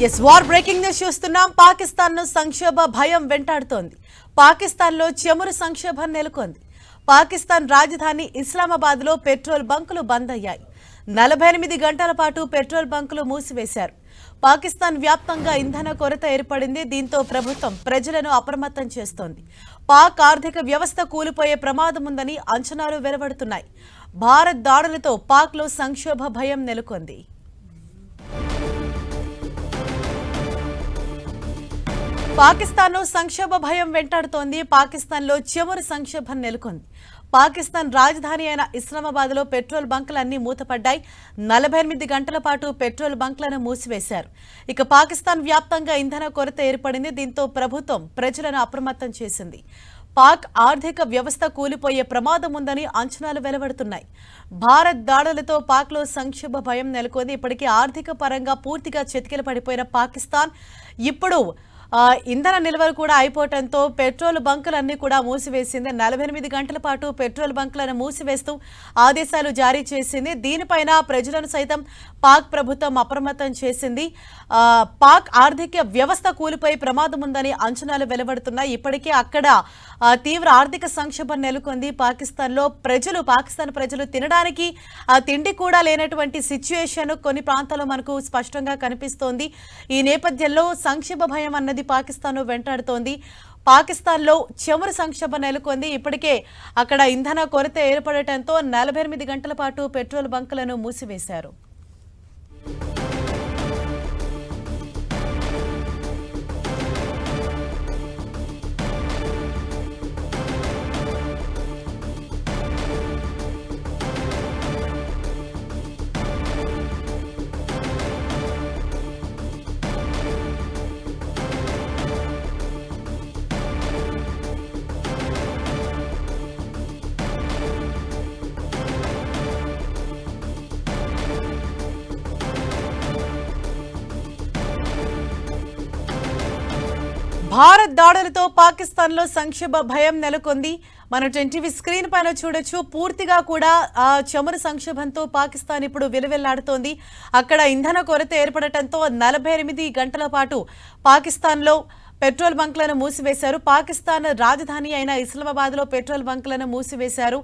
Yes war breaking news చూస్తున్నాం. పాకిస్తాన్ ను సంక్షోభ భయం వెంటాడుతోంది. పాకిస్తాన్ లో చమురు సంక్షోభం నెలకొంది. పాకిస్తాన్ రాజధాని ఇస్లామాబాద్ లో పెట్రోల్ బంకులు బంద్ అయ్యాయి. 48 గంటల పాటు పెట్రోల్ బంకులు మూసివేశారు. పాకిస్తాన్ వ్యాప్తంగా ఇంధన కొరత ఏర్పడింది. దీంతో ప్రభుత్వం ప్రజలను అప్రమత్తం చేస్తోంది. పాక్ ఆర్థిక వ్యవస్థ కూలిపోయే ప్రమాదం ఉందని అంచనాలు వెలువడుతున్నాయి. భారత్ దాడులతో పాక్ లో సంక్షోభ భయం నెలకొంది. పాకిస్తాన్ లో సంక్షోభ భయం వెంటాడుతోంది. పాకిస్తాన్ లో చమురు సంక్షోభం నెలకొంది. పాకిస్తాన్ రాజధాని అయిన ఇస్లామాబాద్ లో పెట్రోల్ బంకులన్నీ మూతపడ్డాయి. 48 గంటల పాటు పెట్రోల్ బంకులను మూసివేశారు. ఇక పాకిస్తాన్ వ్యాప్తంగా ఇంధన కొరత ఏర్పడింది. దీంతో ప్రభుత్వం ప్రజలను అప్రమత్తం చేసింది. పాక్ ఆర్థిక వ్యవస్థ కూలిపోయే ప్రమాదం ఉందని అంచనాలు వెలువడుతున్నాయి. భారత్ దాడులతో పాక్ లో సంక్షోభ భయం నెలకొంది. ఇప్పటికీ ఆర్థిక పరంగా పూర్తిగా చితికిల పడిపోయిన పాకిస్తాన్ ఇప్పుడు ఇంధన నిల్వలు కూడా అయిపోవడంతో పెట్రోల్ బంకులన్నీ కూడా మూసివేసింది. 48 గంటల పాటు పెట్రోల్ బంకులను మూసివేస్తూ ఆదేశాలు జారీ చేసింది. దీనిపైన ప్రజలను సైతం పాక్ ప్రభుత్వం అప్రమత్తం చేసింది. పాక్ ఆర్థిక వ్యవస్థ కూలిపోయే ప్రమాదం ఉందని అంచనాలు వెలువడుతున్నాయి. ఇప్పటికే అక్కడ తీవ్ర ఆర్థిక సంక్షోభం నెలకొంది. పాకిస్తాన్ ప్రజలు తినడానికి తిండి కూడా లేనటువంటి సిచ్యుయేషన్ కొన్ని ప్రాంతాల్లో మనకు స్పష్టంగా కనిపిస్తోంది. ఈ నేపథ్యంలో సంక్షోభ భయం అన్నది పాకిస్తాన్ వెంటాడుతోంది. పాకిస్తాన్ లో చమురు సంక్షోభం నెలకొంది. ఇప్పటికే అక్కడ ఇంధన కొరత ఏర్పడటంతో 48 గంటల పాటు పెట్రోల్ బంకులను మూసివేశారు. భారత్ దాడులతో పాకిస్తాన్ లో సంక్షోభ భయం నెలకొంది. మనం టీవీ స్క్రీన్ పైన చూడొచ్చు. పూర్తిగా కూడా చమురు సంక్షోభంతో పాకిస్తాన్ ఇప్పుడు విలువెల్లాడుతోంది. అక్కడ ఇంధన కొరత ఏర్పడటంతో 48 గంటల పాటు పాకిస్తాన్ లో పెట్రోల్ బంకులను మూసివేశారు. పాకిస్తాన్ రాజధాని అయిన ఇస్లామాబాద్ లో పెట్రోల్ బంకులను మూసివేశారు.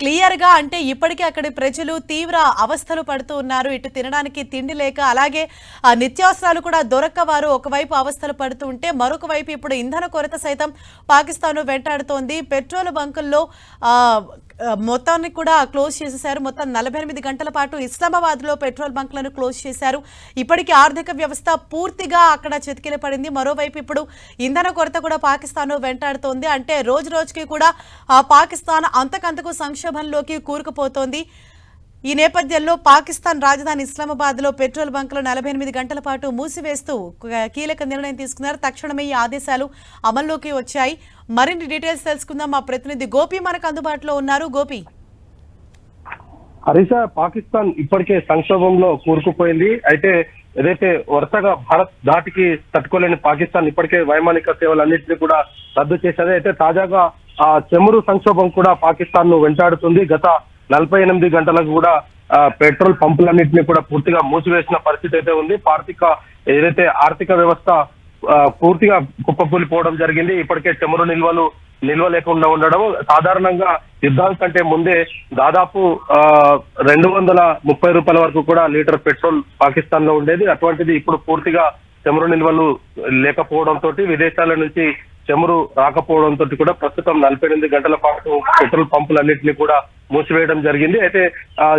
క్లియర్ గా అంటే ఇప్పటికే అక్కడి ప్రజలు తీవ్ర అవస్థలు పడుతూ ఉన్నారు. ఇటు తినడానికి తిండి లేక, అలాగే నిత్యావసరాలు కూడా దొరక్క వారు ఒకవైపు అవస్థలు పడుతూ ఉంటే, మరొక వైపు ఇప్పుడు ఇంధన కొరత సైతం పాకిస్తాన్ వెంటాడుతోంది. పెట్రోల్ బంకుల్లో మొత్తాన్ని కూడా క్లోజ్ చేసేశారు. మొత్తం 48 గంటల పాటు ఇస్లామాబాద్ లో పెట్రోల్ బంకులను క్లోజ్ చేశారు. ఇప్పటికీ ఆర్థిక వ్యవస్థ పూర్తిగా అక్కడ చితికిల పడింది. మరోవైపు ఇప్పుడు ఇంధన కొరత కూడా పాకిస్తాన్ వెంటాడుతోంది. అంటే రోజు రోజుకి కూడా పాకిస్తాన్ అంతకంతకు సంక్షోభంలోకి కూరుకుపోతోంది. ఈ నేపథ్యంలో పాకిస్తాన్ రాజధాని ఇస్లామాబాద్ లో పెట్రోల్ బంకులు 48 గంటల పాటు మూసివేస్తూ కీలక నిర్ణయం తీసుకున్నారు. తక్షణమే ఈ ఆదేశాలు అమల్లోకి వచ్చాయి. మరిన్ని డీటెయిల్స్ తెలుసుకుందాం. మా ప్రతినిధి గోపి మనకు అందుబాటులో ఉన్నారు. గోపి, హరీష, పాకిస్తాన్ ఇప్పటికే సంక్షోభంలో కూరుకుపోయింది. అయితే ఏదైతే వరుసగా భారత్ ధాటికి తట్టుకోలేని పాకిస్తాన్ ఇప్పటికే వైమానిక సేవలన్నింటినీ కూడా రద్దు చేసేది. అయితే తాజాగా ఆ చమురు సంక్షోభం కూడా పాకిస్తాన్ ను వెంటాడుతుంది. గత 48 గంటలకు కూడా పెట్రోల్ పంపులన్నింటినీ కూడా పూర్తిగా మూసివేసిన పరిస్థితి అయితే ఉంది. ఏదైతే ఆర్థిక వ్యవస్థ పూర్తిగా కుప్పకూలిపోవడం జరిగింది. ఇప్పటికే చమురు నిల్వ లేకుండా ఉండడం. సాధారణంగా యుద్ధాల కంటే ముందే దాదాపు 230 రూపాయల వరకు కూడా లీటర్ పెట్రోల్ పాకిస్తాన్ లో ఉండేది. అటువంటిది ఇప్పుడు పూర్తిగా చమురు నిల్వలు లేకపోవడంతో, విదేశాల నుంచి చమురు రాకపోవడంతో కూడా ప్రస్తుతం 48 గంటల పాటు పెట్రోల్ పంపులన్నింటినీ కూడా మూసివేయడం జరిగింది. అయితే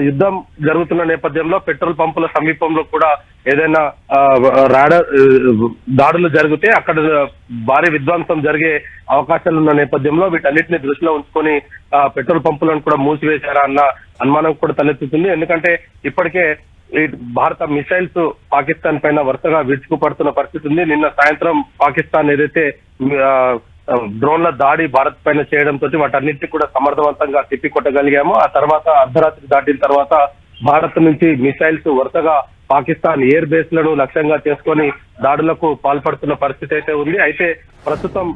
యుద్ధం జరుగుతున్న నేపథ్యంలో పెట్రోల్ పంపుల సమీపంలో కూడా ఏదైనా దాడులు జరిగితే అక్కడ భారీ విధ్వంసం జరిగే అవకాశాలు ఉన్న నేపథ్యంలో వీటన్నిటిని దృష్టిలో ఉంచుకొని పెట్రోల్ పంపులను కూడా మూసివేశారా అన్న అనుమానం కూడా తలెత్తుతుంది. ఎందుకంటే ఇప్పటికే భారత మిసైల్స్ పాకిస్తాన్ పైన వరుసగా విరుచుకుపడుతున్న పరిస్థితి ఉంది. నిన్న సాయంత్రం పాకిస్తాన్ ఏదైతే డ్రోన్ల దాడి భారత్ పైన చేయడంతో వాటన్నిటిని కూడా సమర్థవంతంగా తిప్పికొట్టగలిగాము. ఆ తర్వాత అర్ధరాత్రి దాటిన తర్వాత భారత్ నుంచి మిసైల్స్ వరుసగా పాకిస్తాన్ ఎయిర్ బేస్ లను లక్ష్యంగా చేసుకొని దాడులకు పాల్పడుతున్న పరిస్థితి అయితే ఉంది. అయితే ప్రస్తుతం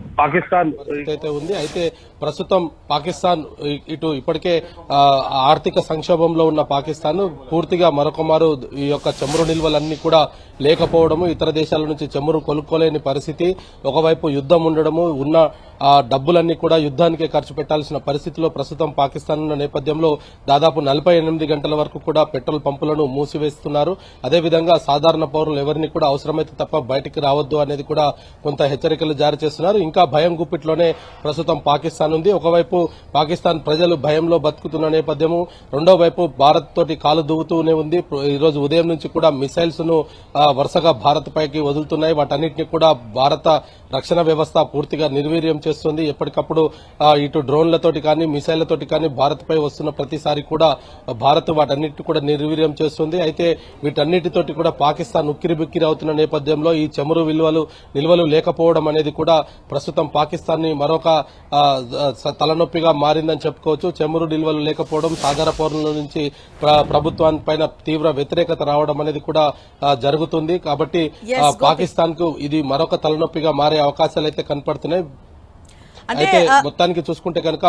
పాకిస్తాన్ ఇటు ఇప్పటికే ఆర్థిక సంక్షోభంలో ఉన్న పాకిస్తాన్ పూర్తిగా మరొకమారు ఈ యొక్క చమురు నిల్వలన్నీ కూడా లేకపోవడము, ఇతర దేశాల నుంచి చమురు కొనుక్కోలేని పరిస్థితి, ఒకవైపు యుద్ధం ఉండడము, ఉన్న డబ్బులన్నీ కూడా యుద్ధానికే ఖర్చు పెట్టాల్సిన పరిస్థితిలో ప్రస్తుతం పాకిస్తాన్ ఉన్న నేపథ్యంలో దాదాపు 48 గంటల వరకు కూడా పెట్రోల్ పంపులను మూసివేస్తున్నారు. అదేవిధంగా సాధారణ పౌరులు ఎవరిని కూడా అవసరమైతే తప్ప బయటికి రావద్దు అనేది కూడా కొంత హెచ్చరికలు జారీ చేస్తున్నారు. ఇంకా భయం గుప్పిట్లోనే ప్రస్తుతం పాకిస్తాన్ ఉంది. ఒకవైపు పాకిస్తాన్ ప్రజలు భయంలో బతుకుతున్న నేపథ్యము, రెండో వైపు భారత్ తోటి కాలు దువ్వుతూనే ఉంది. ఈ రోజు ఉదయం నుంచి కూడా మిసైల్స్ ను వరుసగా భారత్ పైకి వదులుతున్నాయి. వాటన్నిటిని కూడా భారత రక్షణ వ్యవస్థ పూర్తిగా నిర్వీర్యం చేస్తుంది. ఎప్పటికప్పుడు ఇటు డ్రోన్లతోటి కానీ మిసైళ్లతోటి కానీ భారత్ పై వస్తున్న ప్రతిసారి కూడా భారత్ వాటన్నిటిని కూడా నిర్వీర్యం చేస్తుంది. అయితే వీటన్నిటితోటి కూడా పాకిస్తాన్ ఉక్కిరిబిక్కిరి అవుతున్న నేపథ్యంలో ఈ చమురు నిల్వలు లేకపోవడం అనేది కూడా ప్రస్తుతం పాకిస్తాన్ ని మరొక తలనొప్పిగా మారిందని చెప్పుకోవచ్చు. చమురు నిల్వలు లేకపోవడం, సాధారణ పౌరుల నుంచి ప్రభుత్వానిపైన తీవ్ర వ్యతిరేకత రావడం అనేది కూడా జరుగుతుంది. కాబట్టి పాకిస్తాన్ కు ఇది మరొక తలనొప్పిగా మారే అవకాశాలు అయితే కనపడుతున్నాయి. అయితే మొత్తానికి చూసుకుంటే కనుక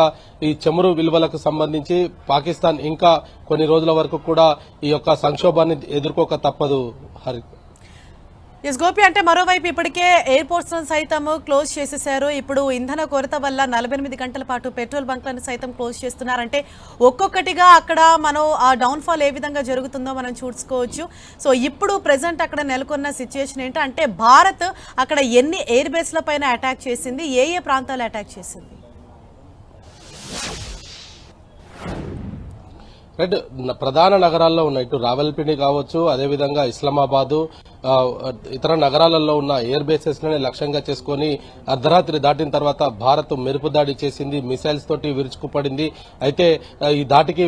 ఈ చమురు విలువలకు సంబంధించి పాకిస్తాన్ ఇంకా కొన్ని రోజుల వరకు కూడా ఈ యొక్క సంక్షోభాన్ని ఎదుర్కోక తప్పదు. ఎస్ గోపి, అంటే మరోవైపు ఇప్పటికే ఎయిర్పోర్ట్స్ సైతం క్లోజ్ చేసేశారు. ఇప్పుడు ఇంధన కొరత వల్ల 48 గంటల పాటు పెట్రోల్ బంక్లను సైతం క్లోజ్ చేస్తున్నారంటే ఒక్కొక్కటిగా అక్కడ మనం ఆ డౌన్ ఫాల్ ఏ విధంగా జరుగుతుందో మనం చూసుకోవచ్చు. సో ఇప్పుడు ప్రెసెంట్ అక్కడ నెలకొన్న సిచ్యుయేషన్ ఏంటి అంటే భారత్ అక్కడ ఎన్ని ఎయిర్ బేస్ల పైన అటాక్ చేసింది, ఏ ఏ ప్రాంతాలు అటాక్ చేసింది? ప్రధాన నగరాల్లో ఉన్న ఇటు రావల్పిండి కావచ్చు, అదేవిధంగా ఇస్లామాబాదు, ఇతర నగరాలలో ఉన్న ఎయిర్ బేసెస్ నే లక్ష్యంగా చేసుకుని అర్ధరాత్రి దాటిన తర్వాత భారత్ మెరుపు దాడి చేసింది, మిసైల్స్ తోటి విరుచుకుపడింది. అయితే ఈ దాటికి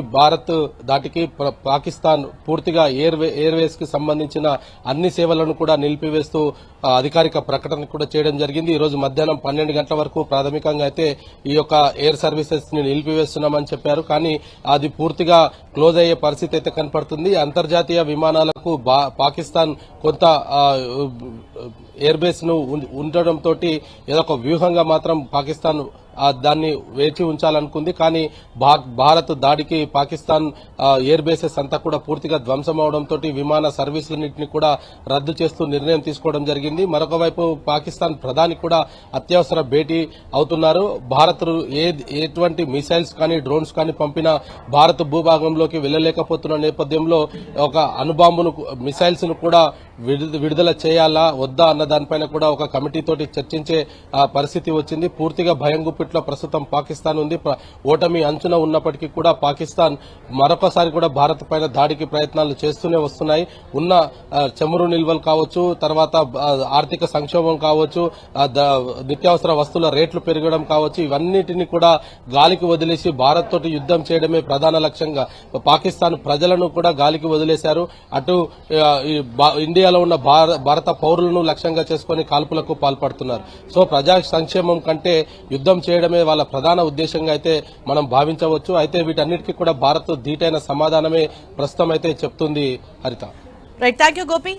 పాకిస్తాన్ పూర్తిగా ఎయిర్వేస్ కి సంబంధించిన అన్ని సేవలను కూడా నిలిపివేస్తూ అధికారిక ప్రకటన కూడా చేయడం జరిగింది. ఈ రోజు మధ్యాహ్నం 12 గంటల వరకు ప్రాథమికంగా అయితే ఈ యొక్క ఎయిర్ సర్వీసెస్ ని నిలిపివేస్తున్నామని చెప్పారు. కానీ అది పూర్తిగా క్లోజ్ అయ్యే పరిస్థితి అయితే కనపడుతుంది. అంతర్జాతీయ విమానాలకు పాకిస్తాన్ కొంత ఎయిర్ బేస్ ను ఉండడంతో ఏదో ఒక వ్యూహంగా మాత్రం పాకిస్తాన్ దాన్ని వేచి ఉంచాలనుకుంది. కానీ భారత్ దాడికి పాకిస్తాన్ ఎయిర్ బేసెస్ అంతా కూడా పూర్తిగా ధ్వంసం అవడంతో విమాన సర్వీసులన్నింటినీ కూడా రద్దు చేస్తూ నిర్ణయం తీసుకోవడం జరిగింది. మరొక వైపు పాకిస్తాన్ ప్రధాని కూడా అత్యవసర భేటీ అవుతున్నారు. భారత్ ఎటువంటి మిసైల్స్ కానీ డ్రోన్స్ కానీ పంపినా భారత్ భూభాగంలోకి వెళ్లలేకపోతున్న నేపథ్యంలో ఒక అణుబాంబును మిసైల్స్ ను కూడా విడుదల చేయాలా వద్దా అన్న దానిపైన కూడా ఒక కమిటీతోటి చర్చించే పరిస్థితి వచ్చింది. పూర్తిగా భయం గుప్పిట్లో ప్రస్తుతం పాకిస్తాన్ ఉంది. ఓటమి అంచున ఉన్నప్పటికీ కూడా పాకిస్తాన్ మరొకసారి కూడా భారత్ పైన దాడికి ప్రయత్నాలు చేస్తూనే వస్తున్నాయి. ఉన్న చమురు నిల్వలు కావచ్చు, తర్వాత ఆర్థిక సంక్షోభం కావచ్చు, నిత్యావసర వస్తువుల రేట్లు పెరగడం కావచ్చు, ఇవన్నిటిని కూడా గాలికి వదిలేసి భారత్ తోటి యుద్దం చేయడమే ప్రధాన లక్ష్యంగా పాకిస్తాన్ ప్రజలను కూడా గాలికి వదిలేశారు. అటు ఇండియాలో ఉన్న భారత పౌరులను లక్ష్యంగా చేసుకుని కాల్పులకు పాల్పడుతున్నారు. సో ప్రజా సంక్షేమం కంటే యుద్దం చేయడమే వాళ్ళ ప్రధాన ఉద్దేశంగా అయితే మనం భావించవచ్చు. అయితే వీటన్నిటికీ కూడా భారత్ ధీటైన సమాధానమే ప్రస్తుతం అయితే చెప్తుంది. హరిత. Right, thank you Gopi.